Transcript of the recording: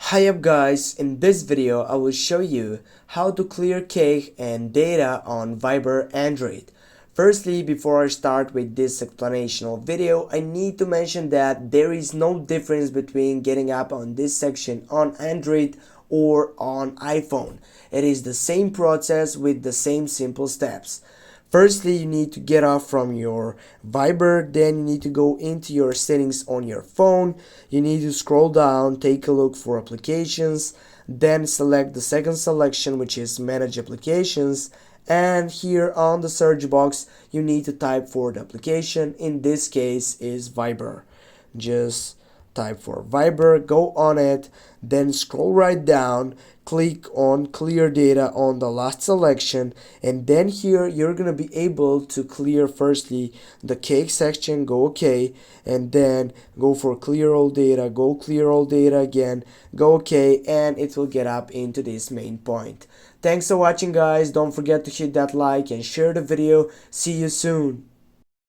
Hi up guys, in this video I will show you how to clear cake and data on Viber Android. Firstly, before I start with this explanational video, I need to mention that there is no difference between getting up on this section on Android or on iPhone. It is the same process with the same simple steps. Firstly, you need to get off from your Viber, then you need to go into your settings on your phone. You need to scroll down, take a look for applications, then select the second selection, which is manage applications, and here on the search box you need to type for the application. In this case is Viber. Just type for Viber, go on it, then scroll right down, click on clear data on the last selection, and then here you're gonna be able to clear firstly the cake section, go OK, and then go for clear all data, go clear all data again, go OK, and it will get up into this main point. Thanks for watching guys, don't forget to hit that like and share the video. See you soon.